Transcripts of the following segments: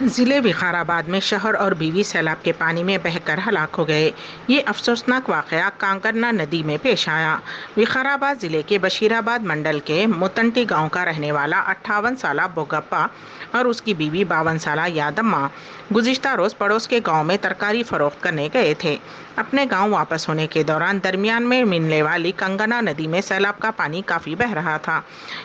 ضلع وقارآباد میں شوہر اور بیوی سیلاب کے پانی میں بہہ کر ہلاک ہو گئے۔ یہ افسوسناک واقعہ کانگرنا ندی میں پیش آیا۔ وقارآباد ضلع کے بشیرآباد منڈل کے متنٹی گاؤں کا رہنے والا 58 سالہ بوگپا اور اس کی بیوی 52 سالہ یادماں گزشتہ روز پڑوس کے گاؤں میں ترکاری فروخت کرنے گئے تھے۔ اپنے گاؤں واپس ہونے کے دوران درمیان میں ملنے والی کنگنا ندی میں سیلاب کا پانی کافی بہہ رہا تھا۔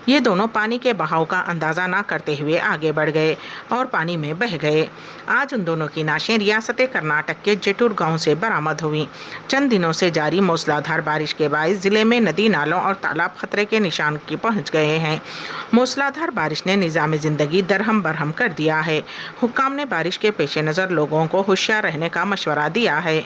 یہ دونوں پانی کے بہاؤ کا اندازہ نہ کرتے ہوئے آگے بڑھ گئے اور پانی میں بہہ گئے۔ آج ان دونوں کی لاشیں ریاست کرناٹک کے جیٹور گاؤں سے برآمد ہوئیں۔ چند دنوں سے جاری موسلادھار بارش کے باعث ضلع میں ندی نالوں اور تالاب خطرے کے نشان کی پہنچ گئے ہیں۔ موسلادھار بارش نے نظام زندگی درہم برہم کر دیا ہے۔ حکام نے بارش کے پیش نظر لوگوں کو ہوشیار رہنے کا مشورہ دیا ہے۔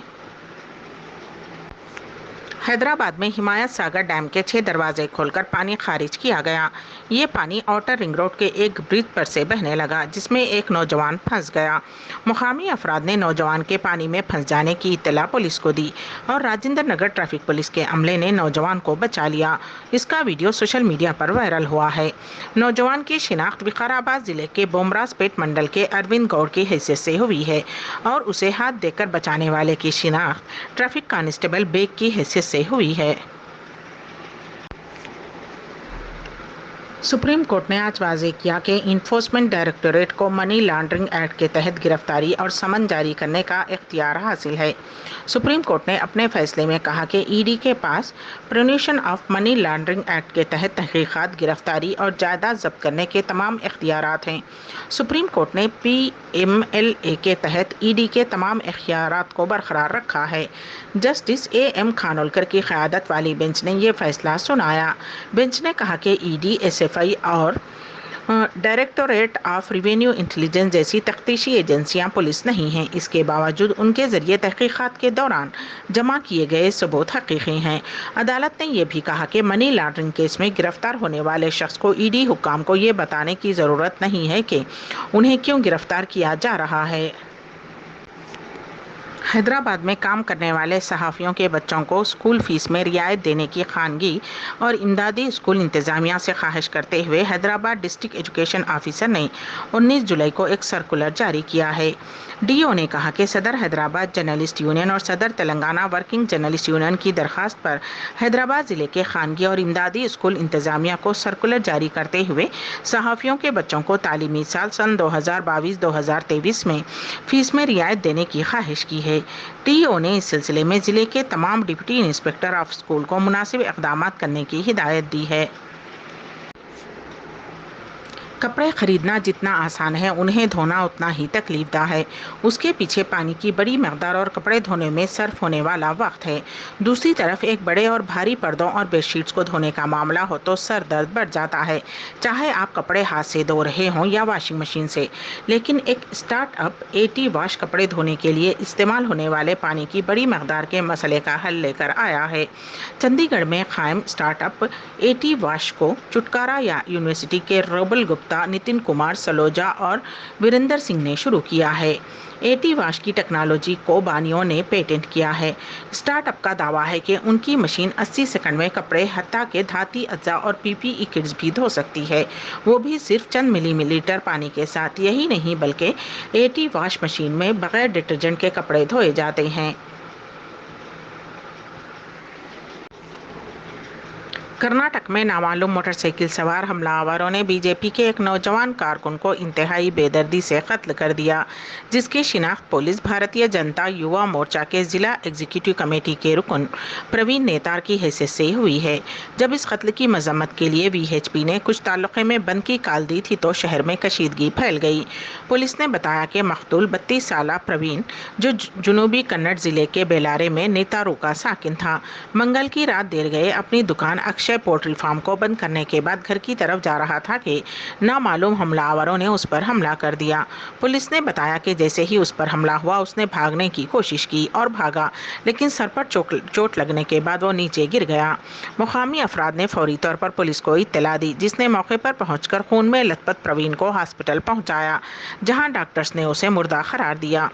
حیدرآباد میں حمایت ساگر ڈیم کے 6 دروازے کھول کر پانی خارج کیا گیا۔ یہ پانی آؤٹر رنگ روڈ کے ایک برج پر سے بہنے لگا جس میں ایک نوجوان پھنس گیا۔ مقامی افراد نے نوجوان کے پانی میں پھنس جانے کی اطلاع پولیس کو دی اور راجندر نگر ٹریفک پولیس کے عملے نے نوجوان کو بچا لیا۔ اس کا ویڈیو سوشل میڈیا پر وائرل ہوا ہے۔ نوجوان کی شناخت وقارآباد ضلع کے بومراز پیٹ منڈل کے اروند گوڑ کی حیثیت سے ہوئی ہے اور اسے ہاتھ دے کر بچانے والے کی شناخت ٹریفک کانسٹیبل بیگ کی حیثیت سے ہوئی ہے۔ سپریم کورٹ نے آج واضح کیا کہ انفورسمنٹ ڈائریکٹوریٹ کو منی لانڈرنگ ایکٹ کے تحت گرفتاری اور سمن جاری کرنے کا اختیار حاصل ہے۔ سپریم کورٹ نے اپنے فیصلے میں کہا کہ ای ڈی کے پاس prohibition of money laundering act کے تحت تحقیقات، گرفتاری اور جائیداد ضبط کرنے کے تمام اختیارات ہیں۔ سپریم کورٹ نے پی ایم ایل اے کے تحت ای ڈی کے تمام اختیارات کو برقرار رکھا ہے۔ جسٹس اے ایم خانولکر کی قیادت والی بینچ نے یہ فیصلہ سنایا۔ بینچ نے کہا کہ ای ڈی، ایس ایف آئی اور ڈائریکٹوریٹ آف ریونیو انٹیلیجنس جیسی تفتیشی ایجنسیاں پولیس نہیں ہیں۔ اس کے باوجود ان کے ذریعے تحقیقات کے دوران جمع کیے گئے ثبوت حقیقی ہیں۔ عدالت نے یہ بھی کہا کہ منی لانڈرنگ کیس میں گرفتار ہونے والے شخص کو ای ڈی حکام کو یہ بتانے کی ضرورت نہیں ہے کہ انہیں کیوں گرفتار کیا جا رہا ہے۔ حیدرآباد میں کام کرنے والے صحافیوں کے بچوں کو اسکول فیس میں رعایت دینے کی خانگی اور امدادی اسکول انتظامیہ سے خواہش کرتے ہوئے حیدرآباد ڈسٹرکٹ ایجوکیشن آفیسر نے 19 جولائی کو ایک سرکولر جاری کیا ہے۔ ڈی او نے کہا کہ صدر حیدرآباد جرنلسٹ یونین اور صدر تلنگانہ ورکنگ جرنلسٹ یونین کی درخواست پر حیدرآباد ضلع کے خانگی اور امدادی اسکول انتظامیہ کو سرکولر جاری کرتے ہوئے صحافیوں کے بچوں کو تعلیمی سال سن 2022-2023 میں فیس میں رعایت دینے کی خواہش کی ہے۔ ڈی او نے اس سلسلے میں ضلع کے تمام ڈپٹی انسپکٹر آف اسکول کو مناسب اقدامات کرنے کی ہدایت دی ہے۔ کپڑے خریدنا جتنا آسان ہے انہیں دھونا اتنا ہی تکلیف دہ ہے۔ اس کے پیچھے پانی کی بڑی مقدار اور کپڑے دھونے میں صرف ہونے والا وقت ہے۔ دوسری طرف ایک بڑے اور بھاری پردوں اور بیڈ شیٹس کو دھونے کا معاملہ ہو تو سر درد بڑھ جاتا ہے، چاہے آپ کپڑے ہاتھ سے دھو رہے ہوں یا واشنگ مشین سے۔ لیکن ایک اسٹارٹ اپ AT واش کپڑے دھونے کے لیے استعمال ہونے والے پانی کی بڑی مقدار کے مسئلے کا حل لے کر آیا ہے۔ چندی گڑھ میں قائم اسٹارٹ اپ AT واش کو چٹکارا یونیورسٹی کے روبل گپتا، نتن کمار سلوجا اور وریندر سنگھ نے شروع کیا ہے۔ AT واش کی ٹیکنالوجی کو بانیوں نے پیٹنٹ کیا ہے۔ اسٹارٹ اپ کا دعویٰ ہے کہ ان کی مشین 80 سیکنڈ میں کپڑے حتیٰ کہ دھاتی اجزاء اور PPE کٹس بھی دھو سکتی ہے، وہ بھی صرف چند ملی لیٹر پانی کے ساتھ۔ یہی نہیں بلکہ AT واش مشین میں بغیر ڈٹرجنٹ کے کپڑے دھوئے جاتے ہیں۔ کرناٹک میں نامعلوم موٹر سائیکل سوار حملہ آوروں نے بی جے پی کے ایک نوجوان کارکن کو انتہائی بے دردی سے قتل کر دیا، جس کی شناخت پولیس بھارتیہ جنتا یووا مورچہ کے ضلع ایگزیکٹو کمیٹی کے رکن پروین نیتار کی حیثیت سے ہوئی ہے۔ جب اس قتل کی مذمت کے لیے VHP نے کچھ تعلقے میں بند کی کال دی تھی تو شہر میں کشیدگی پھیل گئی۔ پولیس نے بتایا کہ مقتول 32 سالہ پروین، جو جنوبی کنڑ ضلع کے بیلارے میں نیتارو کا ساکن تھا، منگل کی رات دیر گئے اپنی دکان اکشے پولٹری فارم کو بند کرنے کے بعد گھر کی طرف جا رہا تھا کہ نامعلوم حملہ آوروں نے اس پر حملہ کر دیا۔ پولیس نے بتایا کہ جیسے ہی اس پر حملہ ہوا اس نے بھاگنے کی کوشش کی اور بھاگا، لیکن سر پر چوٹ لگنے کے بعد وہ نیچے گر گیا۔ مقامی افراد نے فوری طور پر پولیس کو اطلاع دی، جس نے موقع پر پہنچ کر خون میں لت پت پروین کو ہاسپٹل پہنچایا، جہاں ڈاکٹرز نے اسے مردہ قرار دیا۔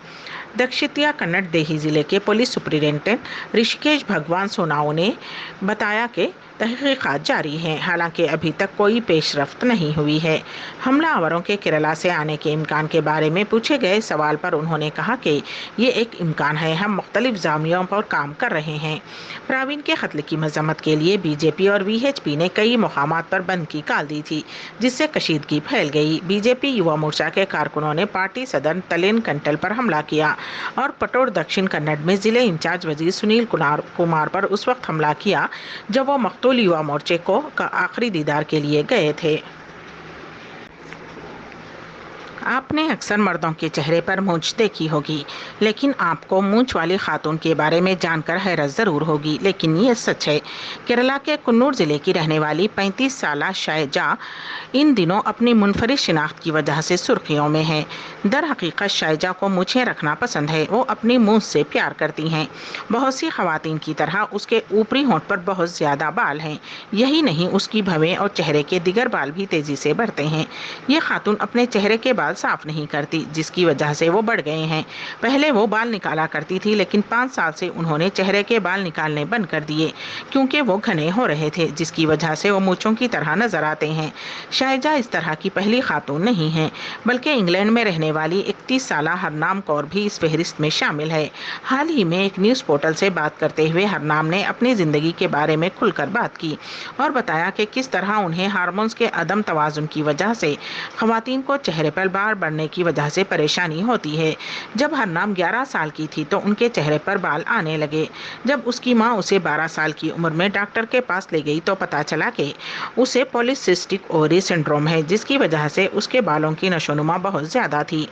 دکشتیہ کنڑ دیہی ضلع کے پولیس سپرنٹینڈنٹ رشیکیش بھگوان سوناؤ نے بتایا کہ تحقیقات جاری ہیں، حالانکہ ابھی تک کوئی پیش رفت نہیں ہوئی ہے۔ حملہ آوروں کے کیرلا سے آنے کے امکان کے بارے میں پوچھے گئے سوال پر انہوں نے کہا کہ یہ ایک امکان ہے، ہم مختلف زاویوں پر کام کر رہے ہیں۔ پراوین کے قتل کی مذمت کے لیے بی جے پی اور وی ایچ پی نے کئی مقامات پر بند کی کال دی تھی، جس سے کشیدگی پھیل گئی۔ بی جے پی یووا مورچہ کے کارکنوں نے پارٹی صدر تلین کنٹل پر حملہ کیا اور پٹور دکشن کنڑ میں ضلع انچارج وزیر سنیل کمار پر اس وقت حملہ کیا جب وہ مقتول یووا مورچے کو آخری دیدار کے لیے گئے تھے۔ آپ نے اکثر مردوں کے چہرے پر مونچھ دیکھی ہوگی، لیکن آپ کو مونچھ والی خاتون کے بارے میں جان کر حیرت ضرور ہوگی، لیکن یہ سچ ہے۔ کیرلا کے کنور ضلع کی رہنے والی 35 سالہ شائجا ان دنوں اپنی منفرد شناخت کی وجہ سے سرخیوں میں ہے۔ در حقیقت شائجا کو مونچھیں رکھنا پسند ہے، وہ اپنی مونچھ سے پیار کرتی ہیں۔ بہت سی خواتین کی طرح اس کے اوپری ہونٹ پر بہت زیادہ بال ہیں، یہی نہیں اس کی بھویں اور چہرے کے دیگر بال بھی تیزی سے بڑھتے ہیں۔ یہ خاتون اپنے چہرے کے بال صاف نہیں کرتی، جس کی وجہ سے وہ بڑھ گئے ہیں۔ پہلے وہ بال نکالا کرتی تھی، لیکن 5 سال سے انہوں نے چہرے کے بال نکالنے بند کر دیے کیونکہ وہ گھنے ہو رہے تھے، جس کی وجہ سے وہ مونچھوں کی طرح نظر آتے ہیں۔ شائجا اس طرح کی پہلی خاتون نہیں ہے، بلکہ انگلینڈ میں رہنے والی 31 سالہ ہرنام کور بھی اس فہرست میں شامل ہے۔ حال ہی میں ایک نیوز پورٹل سے بات کرتے ہوئے ہرنام نے اپنی زندگی کے بارے میں کھل کر بات کی اور بتایا کہ کس طرح انہیں ہارمونز کے عدم توازن کی وجہ سے خواتین کو چہرے پر بال بڑھنے کی وجہ سے پریشانی ہوتی ہے۔ جب ہرنام 11 سال کی تھی تو ان کے چہرے پر بال آنے لگے۔ جب اس کی ماں اسے 12 سال کی عمر میں ڈاکٹر کے پاس لے گئی تو پتہ چلا کہ اسے پولیسسٹک اووری سنڈروم ہے، جس کی وجہ سے اس کے بالوں کی نشوونما بہت زیادہ تھی۔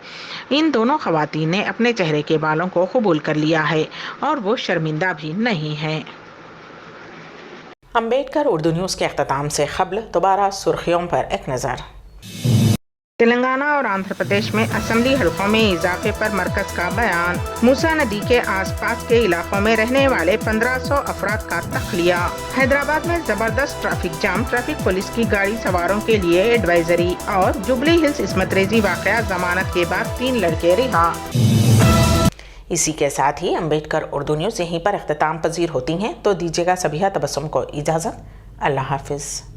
ان دونوں خواتین نے اپنے چہرے کے بالوں کو قبول کر لیا ہے اور وہ شرمندہ بھی نہیں ہیں۔ امبیڈکر اردو نیوز کے اختتام سے قبل دوبارہ سرخیوں پر ایک نظر۔ تلنگانہ اور آندھرا پردیش میں اسمبلی حلقوں میں اضافے پر مرکز کا بیان۔ موسیٰ ندی کے آس پاس کے علاقوں میں رہنے والے 1500 افراد کا تخلیہ۔ حیدرآباد میں زبردست ٹریفک جام، ٹریفک پولیس کی گاڑی سواروں کے لیے ایڈوائزری۔ اور جوبلی ہلز عصمت ریزی واقعہ، ضمانت کے بعد 3 لڑکے رہا۔ اسی کے ساتھ ہی امبیڈکر اردو نیوز یہیں پر اختتام پذیر ہوتی ہیں، تو دیجیے گا سبیہ تبسم کو اجازت۔ اللہ حافظ۔